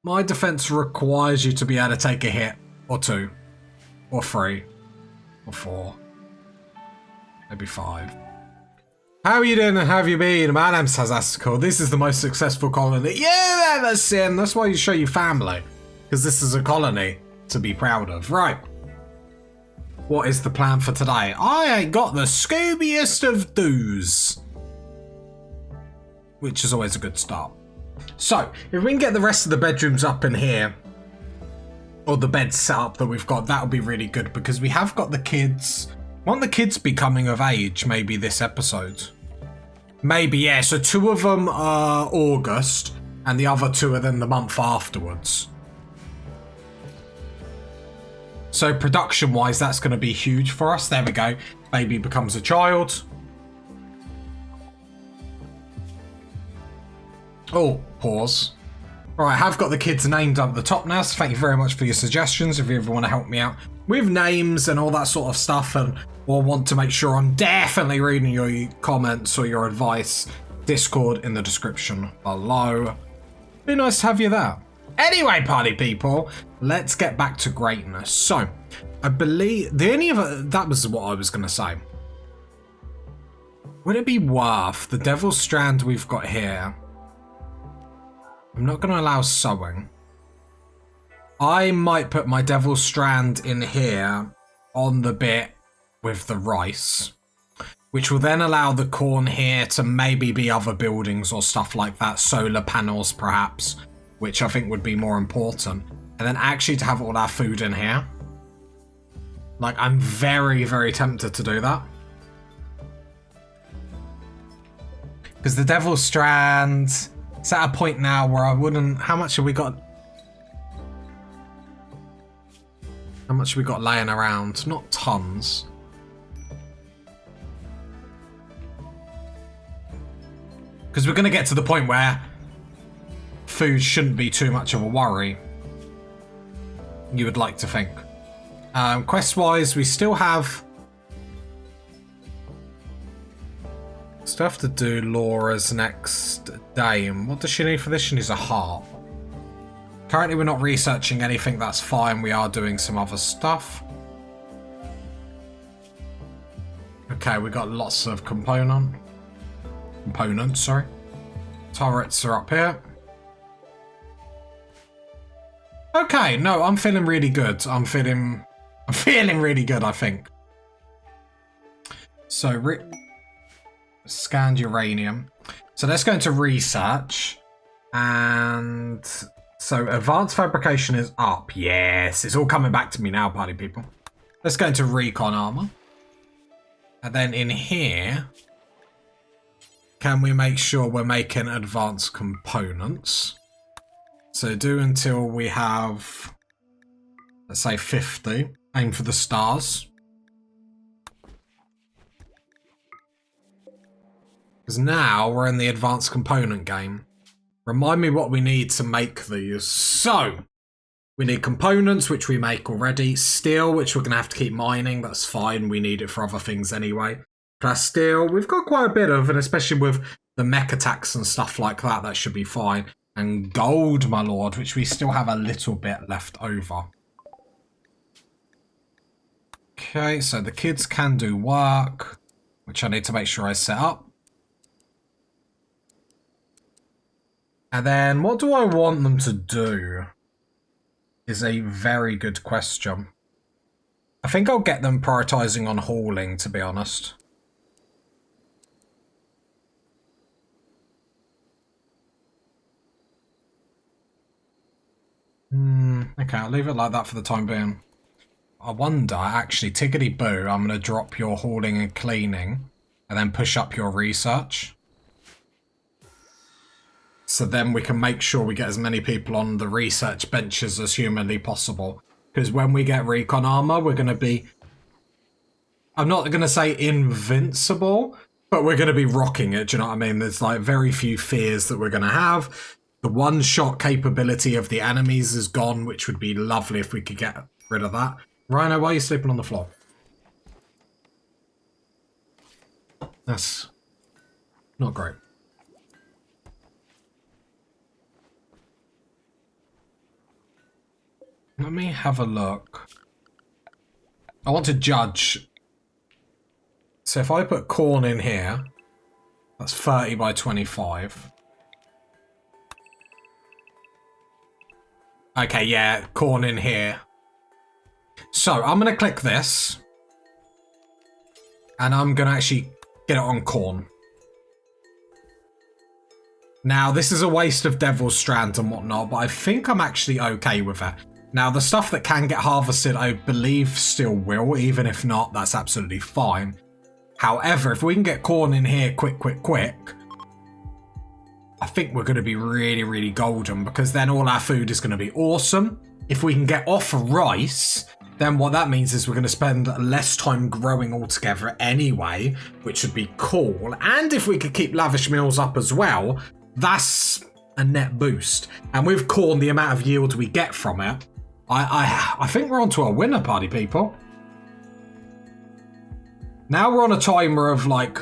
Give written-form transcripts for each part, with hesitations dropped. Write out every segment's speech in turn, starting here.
My defense requires you to be able to take a hit, or 2, or 3, or 4, maybe 5. How are you doing and how have you been? My name's Sazastical. This is the most successful colony you've ever seen. That's why you show your family, because this is a colony to be proud of. Right. What is the plan for today? I ain't got the scoobiest of do's, which is always a good start. So, if we can get the rest of the bedrooms up in here, or the beds set up that we've got, that'll be really good, because we have got the kids. Won't the kids be coming of age maybe this episode? Maybe, yeah. So 2 of them are August, and the other 2 are then the month afterwards. So production-wise, that's going to be huge for us. There we go. Baby becomes a child. Oh, pause. Right, I have got the kids named up at the top now, so thank you very much for your suggestions if you ever want to help me out with names and all that sort of stuff, and or want to make sure I'm definitely reading your comments or your advice. Discord in the description below. Be nice to have you there. Anyway, party people, let's get back to greatness. So, I believe the only other, that was what I was going to say. Would it be worth the Devil's Strand we've got here? I'm not going to allow sewing. I might put my Devil's Strand in here on the bit with the rice, which will then allow the corn here to maybe be other buildings or stuff like that, solar panels perhaps, which I think would be more important. And then actually to have all our food in here. Like, I'm very, very tempted to do that. Because the Devil's Strand, it's at a point now where I wouldn't... How much have we got? How much have we got laying around? Not tons. Because we're going to get to the point where food shouldn't be too much of a worry. You would like to think. Quest-wise, we still have... Still have to do Laura's next day. And what does she need for this? She needs a heart. Currently, we're not researching anything. That's fine. We are doing some other stuff. Okay, we got lots of components, sorry. Turrets are up here. Okay, no, I'm feeling really good. I'm feeling really good, I think. So, scanned uranium. So let's go into research. And so advanced fabrication is up. Yes, it's all coming back to me now, party people. Let's go into recon armor. And then in here, can we make sure we're making advanced components? So do until we have, let's say 50. Aim for the stars. Because now we're in the advanced component game. Remind me what we need to make these. So, we need components, which we make already. Steel, which we're going to have to keep mining. That's fine. We need it for other things anyway. Plus steel, we've got quite a bit of, and especially with the mech attacks and stuff like that, that should be fine. And gold, my lord, which we still have a little bit left over. Okay, so the kids can do work, which I need to make sure I set up. And then what do I want them to do is a very good question. I think I'll get them prioritizing on hauling, to be honest. Okay, I'll leave it like that for the time being. I wonder, actually, tickety-boo, I'm going to drop your hauling and cleaning and then push up your research. So then we can make sure we get as many people on the research benches as humanly possible. Because when we get recon armor, we're going to be... I'm not going to say invincible, but we're going to be rocking it, do you know what I mean? There's like very few fears that we're going to have. The one-shot capability of the enemies is gone, which would be lovely if we could get rid of that. Rhino, why are you sleeping on the floor? That's not great. Let me have a look. I want to judge. So if I put corn in here, that's 30 by 25. Okay, yeah, corn in here. So I'm going to click this. And I'm going to actually get it on corn. Now, this is a waste of devil's strand and whatnot, but I think I'm actually okay with it. Now, the stuff that can get harvested, I believe still will. Even if not, that's absolutely fine. However, if we can get corn in here quick, I think we're going to be really, really golden, because then all our food is going to be awesome. If we can get off rice, then what that means is we're going to spend less time growing altogether anyway, which would be cool. And if we could keep lavish meals up as well, that's a net boost. And with corn, the amount of yield we get from it, I think we're onto a winner, party people. Now we're on a timer of like,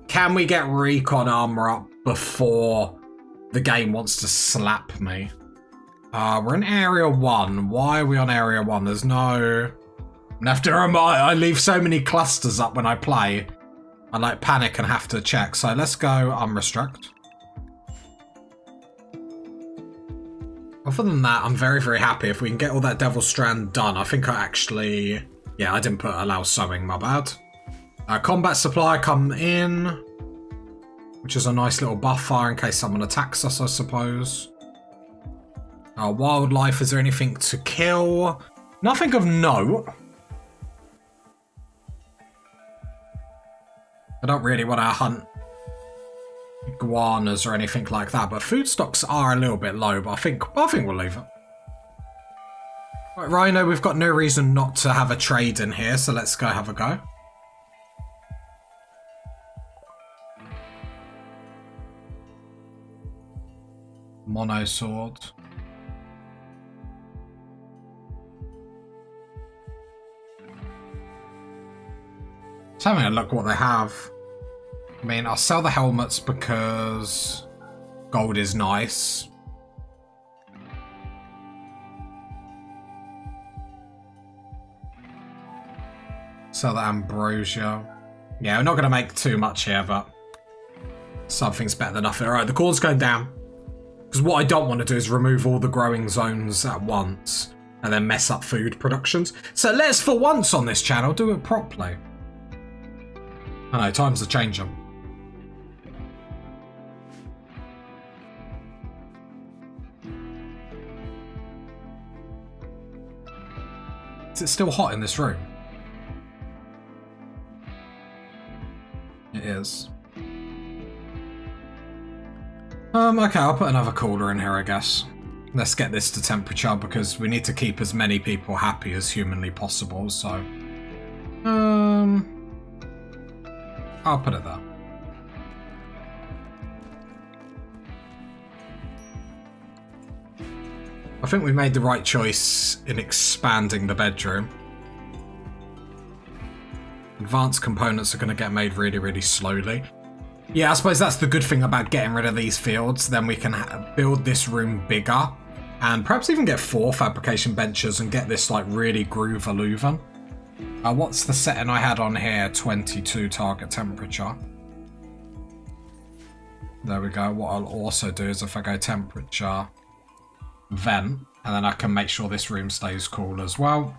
can we get recon armor up before the game wants to slap me? We're in area 1. Why are we on area 1? There's no... After I leave so many clusters up when I play, I like panic and have to check. So let's go unrestrict. Other than that, I'm very, very happy. If we can get all that Devil Strand done, I think I actually... Yeah, I didn't put allow sewing, my bad. Combat supply come in, which is a nice little buffer in case someone attacks us, I suppose. Wildlife, is there anything to kill? Nothing of note. I don't really want to hunt iguanas or anything like that, but food stocks are a little bit low, but I think we'll leave it. Right, Rhino, we've got no reason not to have a trade in here, so let's go have a go. Mono sword. Just having a look what they have. I mean, I'll sell the helmets because gold is nice. Sell the ambrosia. Yeah, we're not going to make too much here, but something's better than nothing. Alright, the corn's going down. Because what I don't want to do is remove all the growing zones at once and then mess up food productions. So let's, for once on this channel, do it properly. I know, times are changing. Is it still hot in this room? It is. Okay, I'll put another cooler in here, I guess. Let's get this to temperature because we need to keep as many people happy as humanly possible, so... I'll put it there. I think we made the right choice in expanding the bedroom. Advanced components are going to get made really, really slowly. Yeah, I suppose that's the good thing about getting rid of these fields. Then we can build this room bigger and perhaps even get 4 fabrication benches and get this like really groove-a-loovin'. What's the setting I had on here? 22 target temperature. There we go. What I'll also do is if I go temperature, vent, and then I can make sure this room stays cool as well.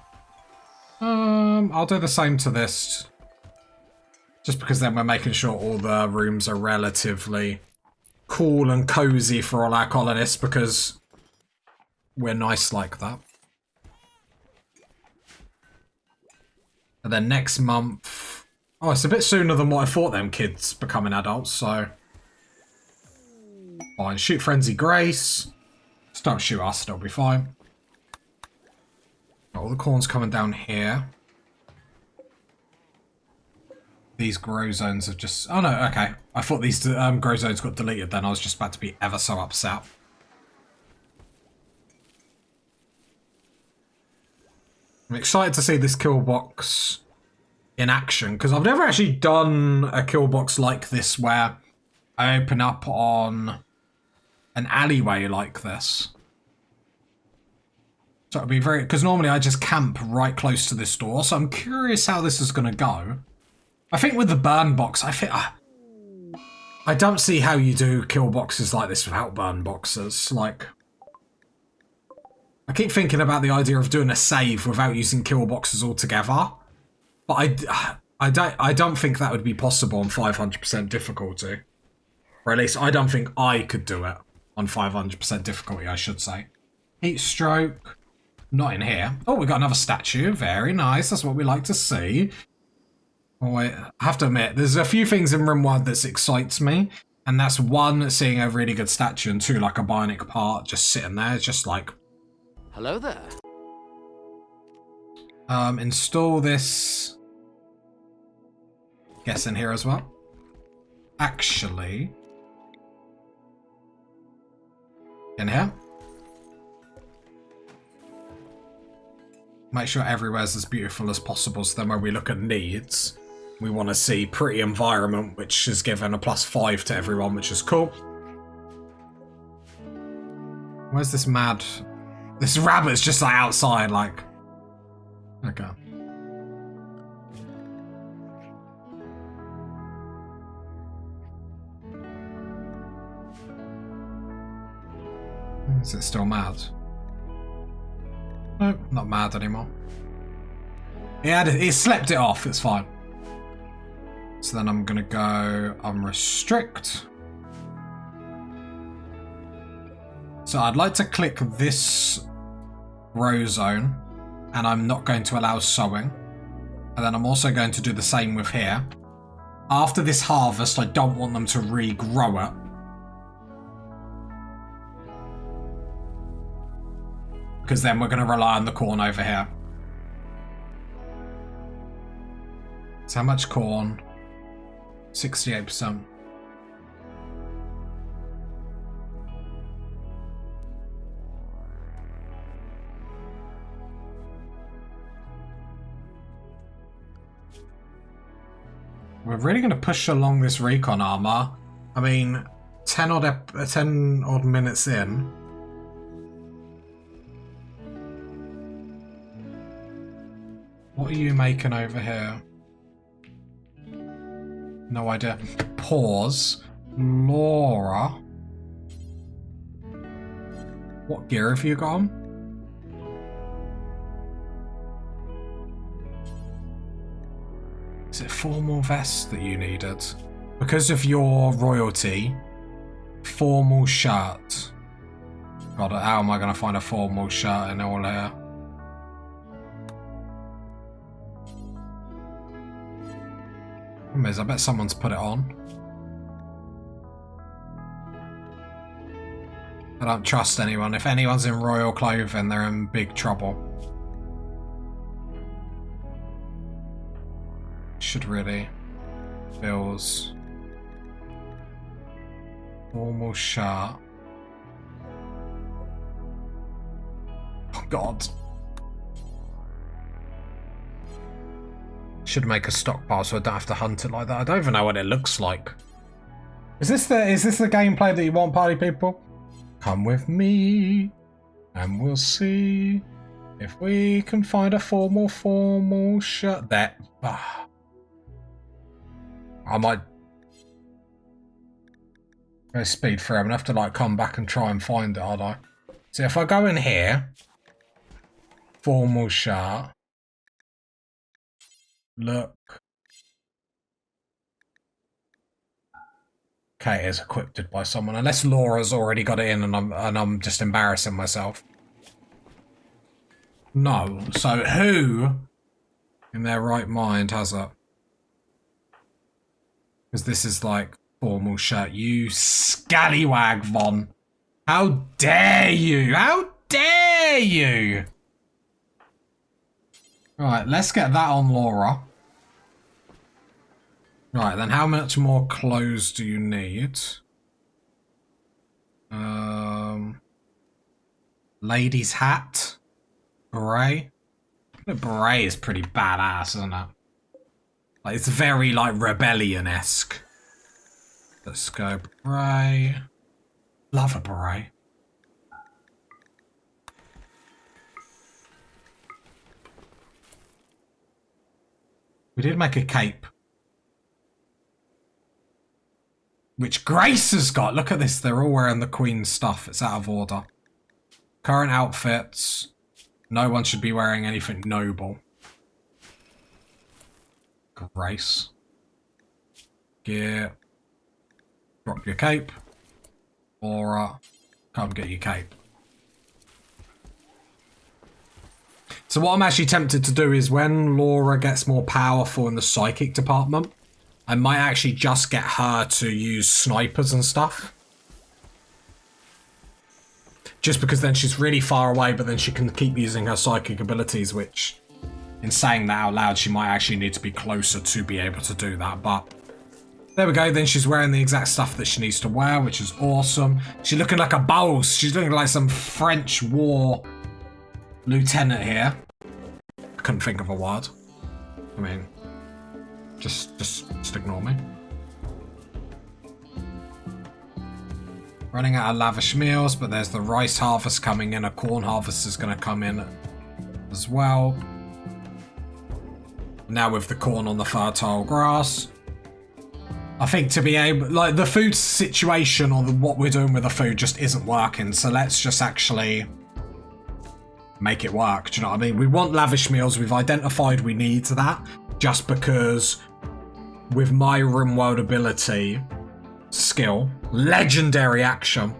I'll do the same to this. Just because then we're making sure all the rooms are relatively cool and cozy for all our colonists because we're nice like that. And then next month... Oh, it's a bit sooner than what I thought them kids becoming adults, so... Fine. Shoot Frenzy Grace. Just don't shoot us, it'll be fine. All the corn's coming down here. These grow zones have just... Oh no, okay. I thought these grow zones got deleted then. I was just about to be ever so upset. I'm excited to see this kill box in action because I've never actually done a kill box like this where I open up on an alleyway like this. So it'll be very... Because normally I just camp right close to this door, so I'm curious how this is going to go. I think with the burn box, I don't see how you do kill boxes like this without burn boxes. Like, I keep thinking about the idea of doing a save without using kill boxes altogether, but I don't think that would be possible on 500% difficulty. Or at least I don't think I could do it on 500% difficulty, I should say. Heat stroke. Not in here. Oh, we got another statue. Very nice. That's what we like to see. Oh, wait. I have to admit, there's a few things in Rimworld that excites me. And that's one, seeing a really good statue, and two, like a bionic part just sitting there. It's just like... Hello there. Install this... Guess in here as well. Actually... In here. Make sure everywhere's as beautiful as possible, so then when we look at needs, we want to see pretty environment, which is given a +5 to everyone, which is cool. Where's this mad... This rabbit's just like outside, like... Okay. Is it still mad? Nope, not mad anymore. He slept it off, it's fine. So then I'm gonna go unrestrict. So I'd like to click this row zone, and I'm not going to allow sowing. And then I'm also going to do the same with here. After this harvest, I don't want them to regrow it. Because then we're going to rely on the corn over here. So how much corn? 68%. We're really going to push along this recon armor. I mean, 10 odd minutes in. What are you making over here? No idea. Pause. Laura. What gear have you got on? Is it formal vest that you needed? Because of your royalty, formal shirt. God, how am I going to find a formal shirt in all here? I bet someone's put it on. I don't trust anyone. If anyone's in royal clothing, they're in big trouble. Should really. Bills. Formal shirt. Oh God. Should make a stockpile so I don't have to hunt it like that. I don't even know what it looks like. Is this the gameplay that you want, party people? Come with me, and we'll see if we can find a formal shirt. There. I might go speed through. I'm gonna have to like come back and try and find it, aren't I? So if I go in here, formal shirt. Look. Okay, it is equipped by someone. Unless Laura's already got it in and I'm just embarrassing myself. No. So who in their right mind has it? Because this is like formal shirt. You scallywag, Von. How dare you? How dare you? Right, let's get that on Laura. Right, then how much more clothes do you need? Lady's hat. Beret. The beret is pretty badass, isn't it? Like, it's very, like, rebellion-esque. Let's go beret. Love a beret. We did make a cape. Which Grace has got. Look at this. They're all wearing the Queen's stuff. It's out of order. Current outfits. No one should be wearing anything noble. Grace. Gear. Drop your cape. Aura. Come get your cape. So what I'm actually tempted to do is when Laura gets more powerful in the psychic department, I might actually just get her to use snipers and stuff. Just because then she's really far away, but then she can keep using her psychic abilities, which, in saying that out loud, she might actually need to be closer to be able to do that. But there we go. Then she's wearing the exact stuff that she needs to wear, which is awesome. She's looking like a boss. She's looking like some French war lieutenant here. I couldn't think of a word. I mean, just ignore me. Running out of lavish meals, but there's the rice harvest coming in. A corn harvest is going to come in as well. Now with the corn on the fertile grass. I think to be able, like, the food situation or what we're doing with the food just isn't working. So let's just actually make it work. Do you know what I mean? We want lavish meals. We've identified we need that just because with my Rimworld ability skill, legendary action,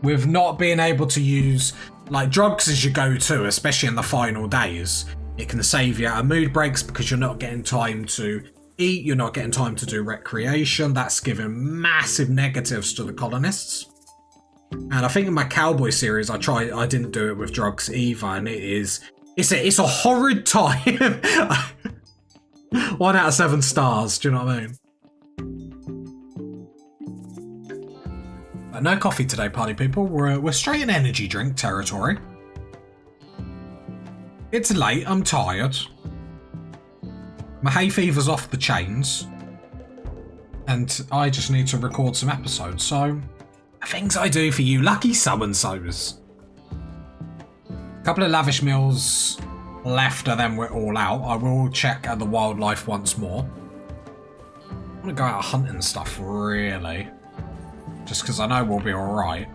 with not being able to use like drugs as you go to, especially in the final days, it can save you out of mood breaks because you're not getting time to eat, you're not getting time to do recreation. That's giving massive negatives to the colonists. And I think in my cowboy series I didn't do it with drugs either, and it's a horrid time. 1 out of 7 stars, do you know what I mean? But no coffee today, party people. We're straight in energy drink territory. It's late, I'm tired. My hay fever's off the chains. And I just need to record some episodes, so things I do for you lucky so-and-sos. A couple of lavish meals left and then we're all out. I will check at the wildlife once more. I want to go out hunting stuff, really. Just because I know we'll be alright.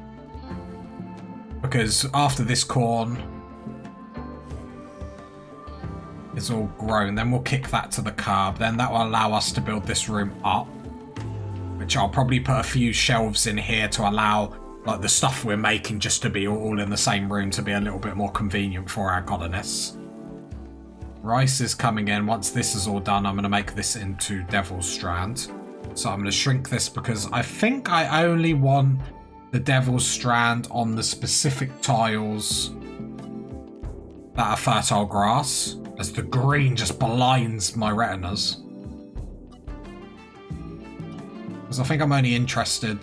Because after this corn is all grown, then we'll kick that to the curb. Then that will allow us to build this room up. Which I'll probably put a few shelves in here to allow like the stuff we're making just to be all in the same room to be a little bit more convenient for our colonists. Rice is coming in. Once this is all done, I'm going to make this into Devil's Strand. So I'm going to shrink this because I think I only want the Devil's Strand on the specific tiles that are fertile grass, as the green just blinds my retinas. Because I think I'm only interested,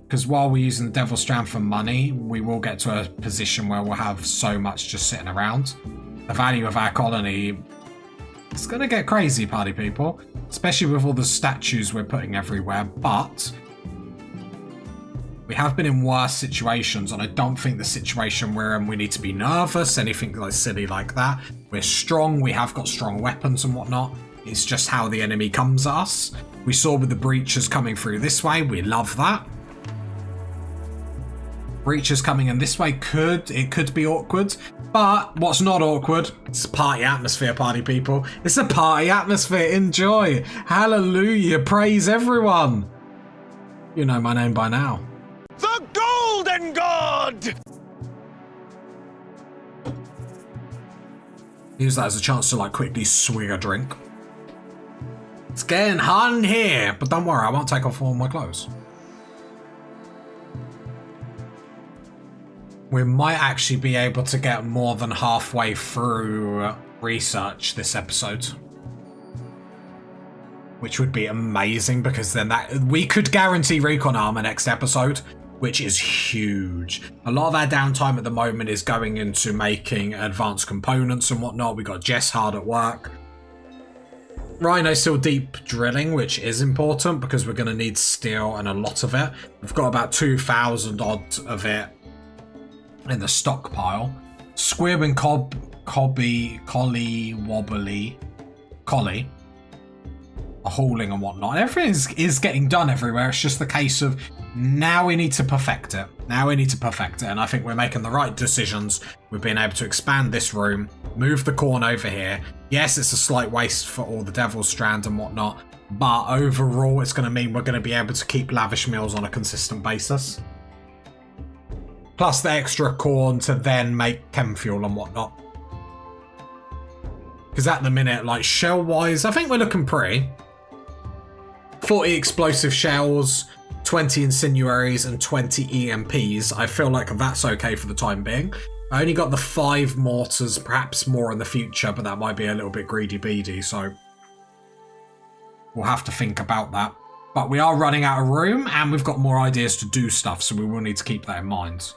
because while we're using the Devil's Strand for money, we will get to a position where we'll have so much just sitting around. The value of our colony, it's going to get crazy, party people. Especially with all the statues we're putting everywhere. But we have been in worse situations, and I don't think the situation we're in we need to be nervous, anything like silly like that. We're strong, we have got strong weapons and whatnot. It's just how the enemy comes at us. We saw with the breaches coming through this way, we love that. Breaches coming in this way could be awkward, but what's not awkward? It's a party atmosphere, party people. It's a party atmosphere. Enjoy. Hallelujah. Praise everyone. You know my name by now. The Golden God! Use that as a chance to like quickly swig a drink. It's getting hot in here, but don't worry, I won't take off all my clothes. We might actually be able to get more than halfway through research this episode. Which would be amazing, because then we could guarantee recon armor next episode, which is huge. A lot of our downtime at the moment is going into making advanced components and whatnot. We got Jess hard at work. Rhino's still deep drilling, which is important because we're going to need steel and a lot of it. We've got about 2,000 odd of it in the stockpile. Squib and Collie are hauling and whatnot. Everything is getting done everywhere. It's just the case of now we need to perfect it. And I think we're making the right decisions. We've been able to expand this room, move the corn over here. Yes, it's a slight waste for all the Devil's Strand and whatnot, but overall it's going to mean we're going to be able to keep lavish meals on a consistent basis. Plus the extra corn to then make chem fuel and whatnot. Because at the minute, like shell-wise, I think we're looking pretty. 40 explosive shells, 20 incendiaries, and 20 EMPs. I feel like that's okay for the time being. I only got the 5 mortars, perhaps more in the future, but that might be a little bit greedy-beady, so we'll have to think about that. But we are running out of room, and we've got more ideas to do stuff, so we will need to keep that in mind.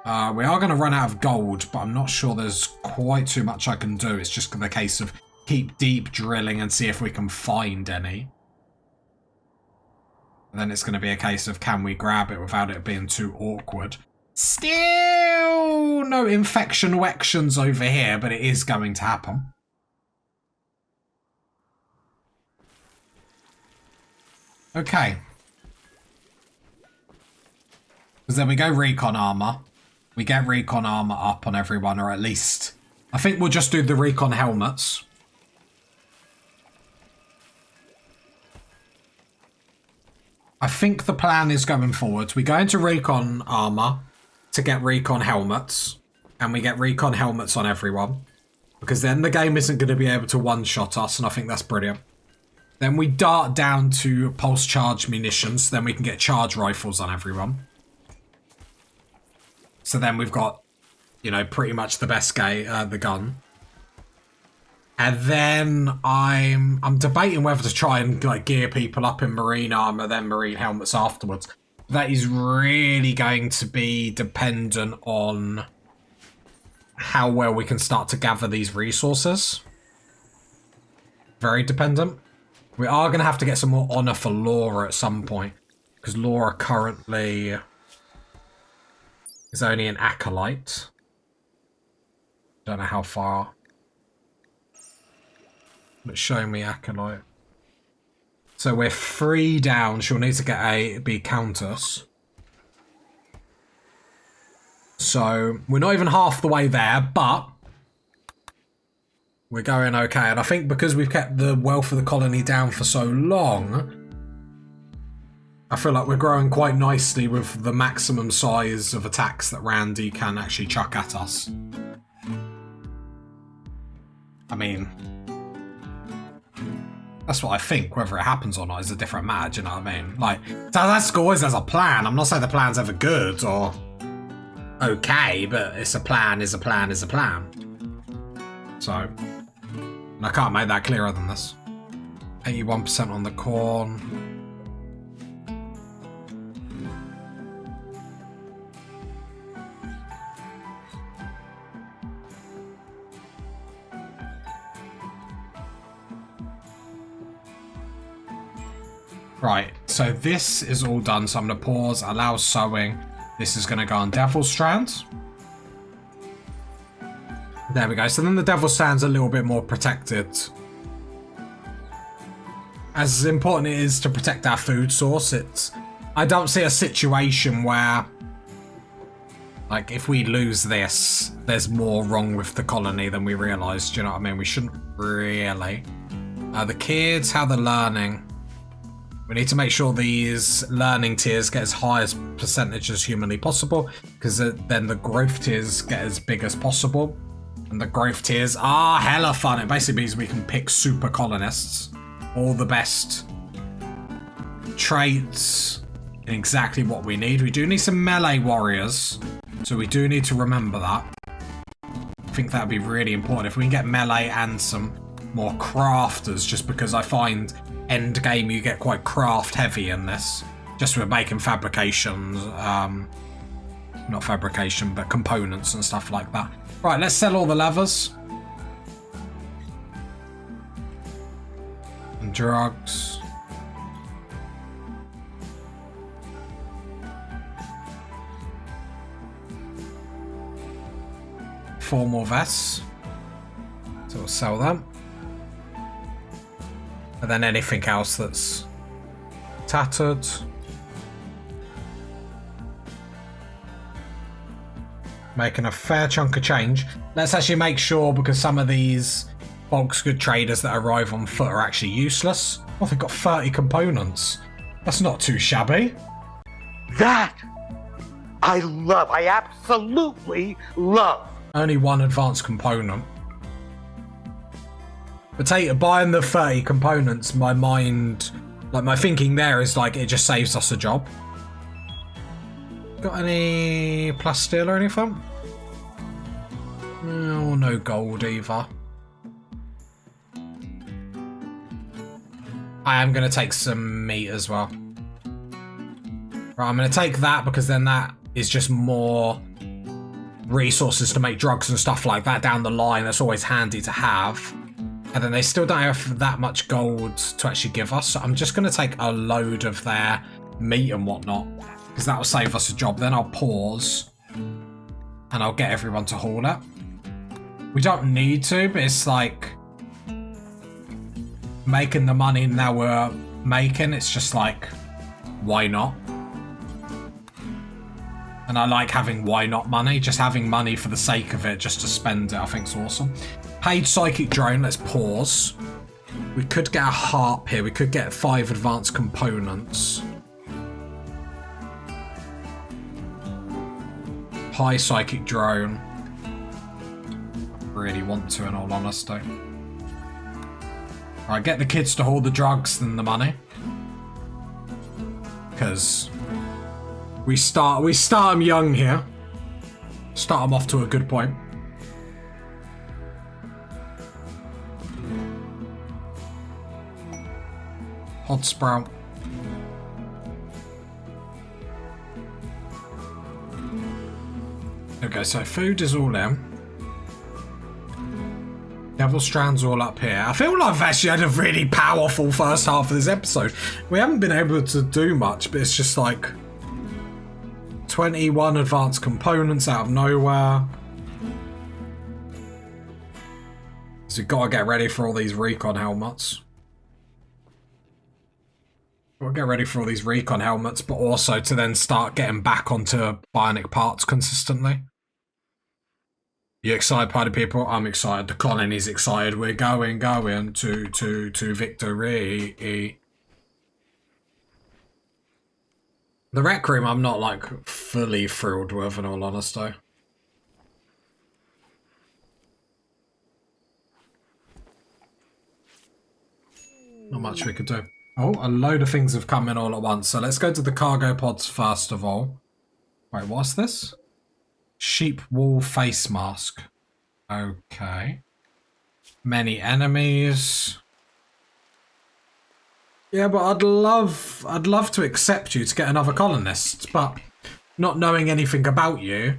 We are going to run out of gold, but I'm not sure there's quite too much I can do. It's just the case of keep deep drilling and see if we can find any. And then it's going to be a case of can we grab it without it being too awkward. Still no infection wections over here, but it is going to happen. Okay. Because then we go recon armor. We get recon armor up on everyone, or at least I think we'll just do the recon helmets. I think the plan is going forward. We go into recon armor to get recon helmets, and we get recon helmets on everyone, because then the game isn't going to be able to one-shot us, and I think that's brilliant. Then we dart down to pulse charge munitions, then we can get charge rifles on everyone. So then we've got, you know, pretty much the best the gun. And then I'm debating whether to try and like gear people up in marine armor, then marine helmets afterwards. That is really going to be dependent on how well we can start to gather these resources. Very dependent. We are going to have to get some more honor for Laura at some point, because Laura currently is only an acolyte. Don't know how far. But show me acolyte. So we're 3 down. She'll need to get be countess. So we're not even half the way there, but we're going okay. And I think because we've kept the wealth of the colony down for so long, I feel like we're growing quite nicely with the maximum size of attacks that Randy can actually chuck at us. I mean, that's what I think. Whether it happens or not is a different matter, you know what I mean? Like, that's always there's a plan. I'm not saying the plan's ever good or okay, but it's a plan is a plan is a plan. So, and I can't make that clearer than this. 81% on the corn. Right, so this is all done, so I'm going to pause, allow sewing. This is going to go on Devil's Strand. There we go, so then the Devil's Strand's a little bit more protected. As important it is to protect our food source, I don't see a situation where, like, if we lose this, there's more wrong with the colony than we realise, do you know what I mean? We shouldn't really. The kids, how they're learning. We need to make sure these learning tiers get as high as percentage as humanly possible, because then the growth tiers get as big as possible. And the growth tiers are hella fun. It basically means we can pick super colonists. All the best traits and exactly what we need. We do need some melee warriors, so we do need to remember that. I think that would be really important if we can get melee and some more crafters, just because I find end game you get quite craft heavy in this, just with making fabrications, not fabrication but components and stuff like that. Right, let's sell all the levers and drugs. 4 more vests. So we'll sell them. And then anything else that's tattered. Making a fair chunk of change. Let's actually make sure, because some of these bulk's good traders that arrive on foot are actually useless. Oh, they've got 30 components. That's not too shabby. That I love. I absolutely love. Only 1 advanced component. But buying the 30 components, my mind, like my thinking there is like it just saves us a job. Got any plasteel or anything? No, no gold either. I am going to take some meat as well. Right, I'm going to take that because then that is just more resources to make drugs and stuff like that down the line. That's always handy to have. And then they still don't have that much gold to actually give us. So I'm just going to take a load of their meat and whatnot, because that will save us a job. Then I'll pause and I'll get everyone to haul it. We don't need to, but it's like making the money now we're making. It's just like, why not? And I like having why not money. Just having money for the sake of it, just to spend it, I think is awesome. Paid psychic drone, let's pause. We could get a harp here. We could get 5 advanced components. High psychic drone. Really want to, in all honesty. Alright, get the kids to haul the drugs and the money. Because we start them young here. Start them off to a good point. Hot sprout. Okay, so food is all in. Devil Strand's all up here. I feel like I've actually had a really powerful first half of this episode. We haven't been able to do much, but it's just like 21 advanced components out of nowhere. So we've got to get ready for all these recon helmets. We'll get ready for all these recon helmets, but also to then start getting back onto bionic parts consistently. You excited, party people? I'm excited. The colony's excited. We're going to victory. The rec room I'm not like fully thrilled with, in all honesty. Not much we could do. Oh, a load of things have come in all at once. So let's go to the cargo pods first of all. Wait, what's this? Sheep wool face mask. Okay. Many enemies. Yeah, but I'd love to accept you to get another colonist, but not knowing anything about you.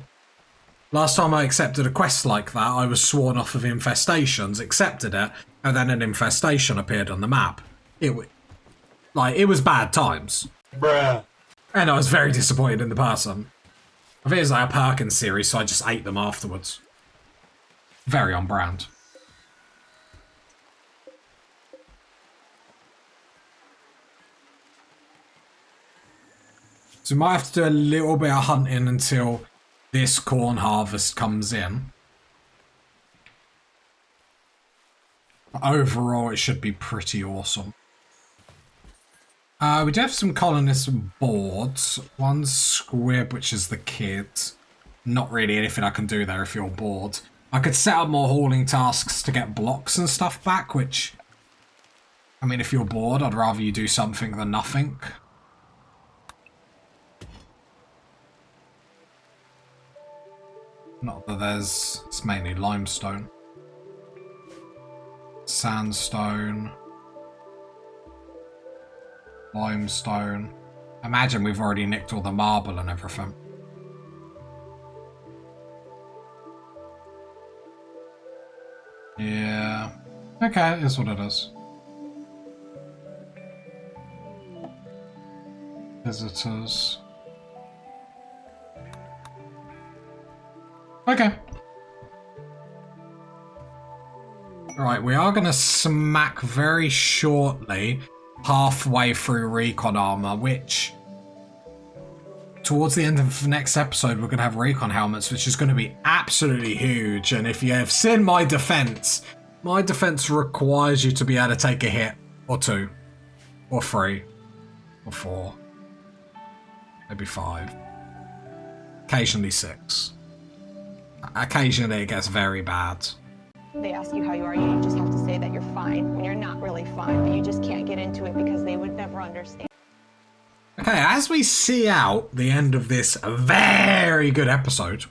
Last time I accepted a quest like that, I was sworn off of infestations, accepted it, and then an infestation appeared on the map. It was bad times. Bruh. And I was very disappointed in the person. I think it was like a Perkins series, so I just ate them afterwards. Very on brand. So we might have to do a little bit of hunting until this corn harvest comes in. But overall, it should be pretty awesome. We do have some colonists on board. One's Squib, which is the kid. Not really anything I can do there if you're bored. I could set up more hauling tasks to get blocks and stuff back, which... I mean, if you're bored, I'd rather you do something than nothing. Not that there's... It's mainly limestone. Sandstone. Limestone. Imagine we've already nicked all the marble and everything. Yeah. Okay, it is what it is. Visitors. Okay. Right, we are going to smack very shortly halfway through recon armor, which towards the end of the next episode we're going to have recon helmets, which is going to be absolutely huge. And if you have seen my defense requires you to be able to take a hit or 2 or 3 or 4, maybe 5, occasionally 6. Occasionally it gets very bad. They ask you how you are, you just have to say that you're fine when you're not really fine, but you just can't get into it because they would never understand. Okay, as we see out the end of this very good episode,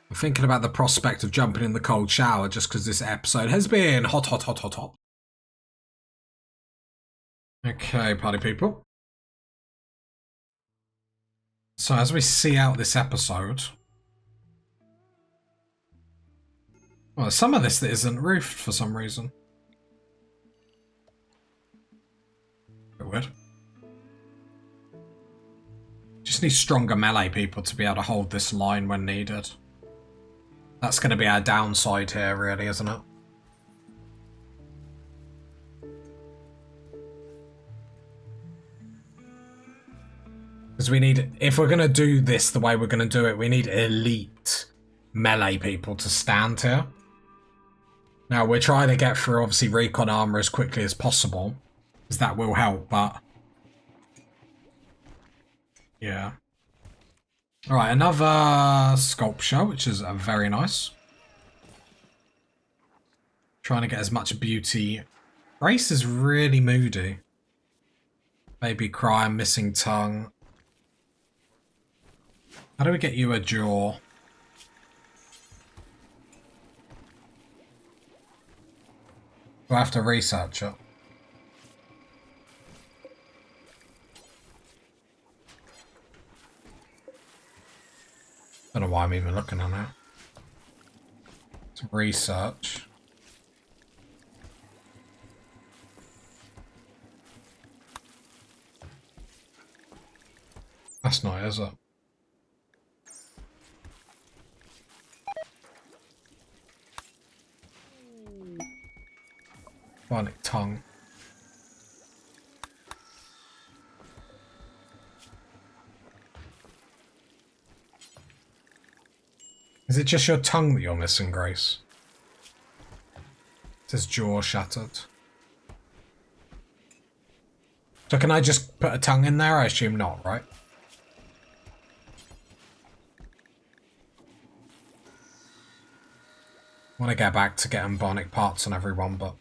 I'm thinking about the prospect of jumping in the cold shower just because this episode has been hot, hot, hot, hot, hot. Okay, party people. So as we see out this episode... Well, some of this that isn't roofed for some reason. Bit weird. Just need stronger melee people to be able to hold this line when needed. That's going to be our downside here, really, isn't it? Because we need, if we're going to do this the way we're going to do it, we need elite melee people to stand here. Now, we're trying to get through, obviously, recon armor as quickly as possible, because that will help, but... yeah. Alright, another sculpture, which is very nice. Trying to get as much beauty. Grace is really moody. Baby cry, missing tongue. How do we get you a jaw? Do I have to research it? Don't know why I'm even looking on it. It's research. That's not, is it? Bionic tongue. Is it just your tongue that you're missing, Grace? It says jaw shattered. So can I just put a tongue in there? I assume not, right? I want to get back to getting bionic parts on everyone, but...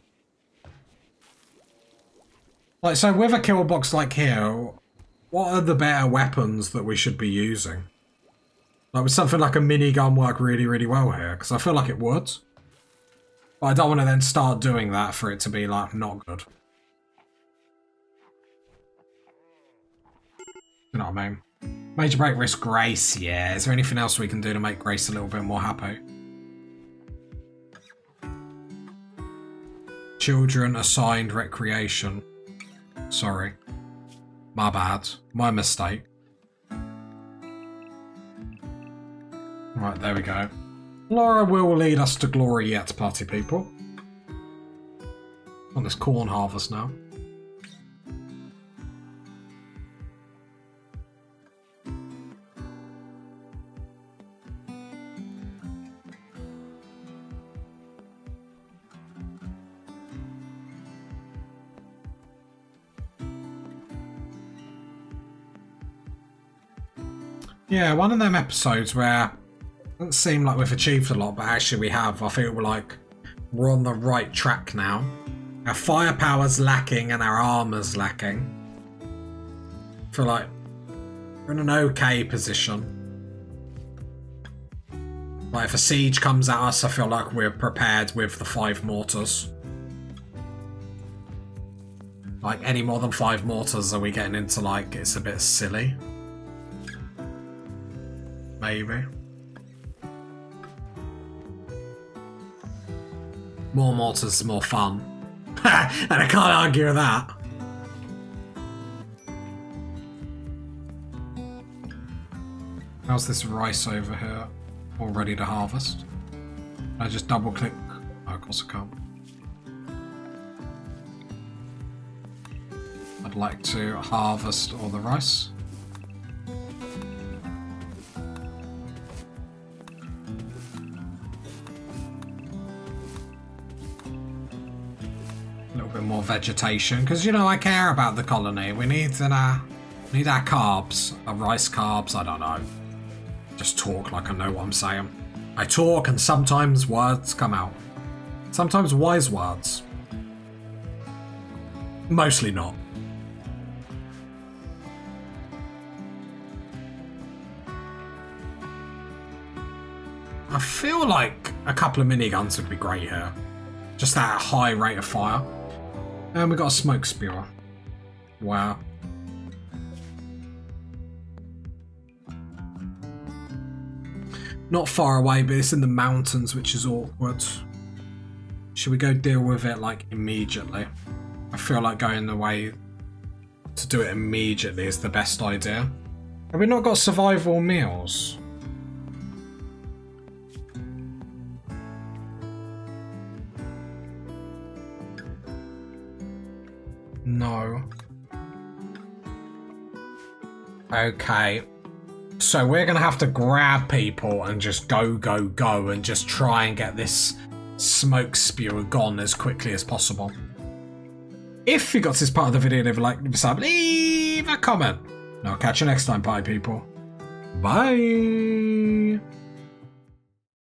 like, so with a kill box like here, what are the better weapons that we should be using? Like, would something like a minigun work really, really well here? Because I feel like it would. But I don't want to then start doing that for it to be, like, not good. You know what I mean? Major break risk Grace, yeah. Is there anything else we can do to make Grace a little bit more happy? Children assigned recreation. Sorry. My bad. My mistake. Right, there we go. Laura will lead us to glory yet, party people. On this corn harvest now. Yeah, one of them episodes where it doesn't seem like we've achieved a lot, but actually we have. I feel we're on the right track now. Our firepower's lacking and our armor's lacking. I feel like we're in an okay position. Like if a siege comes at us, I feel like we're prepared with the 5 mortars. Like any more than 5 mortars, are we getting into like it's a bit silly? Maybe. More mortars, more fun. And I can't argue with that. How's this rice over here? All ready to harvest. I just double click. No, of course I can't. I'd like to harvest all the rice. A little bit more vegetation, because you know I care about the colony. We need our carbs, our rice carbs. I don't know. Just talk like I know what I'm saying. I talk, and sometimes words come out. Sometimes wise words. Mostly not. I feel like a couple of miniguns would be great here. Just at a high rate of fire. And we got a smoke spewer. Wow. Not far away, but it's in the mountains, which is awkward. Should we go deal with it, like, immediately? I feel like going the way to do it immediately is the best idea. Have we not got survival meals? No. Okay. So we're going to have to grab people and just go and just try and get this smoke spewer gone as quickly as possible. If you got to this part of the video, leave a like, leave a sub, leave a comment. And I'll catch you next time, bye people. Bye.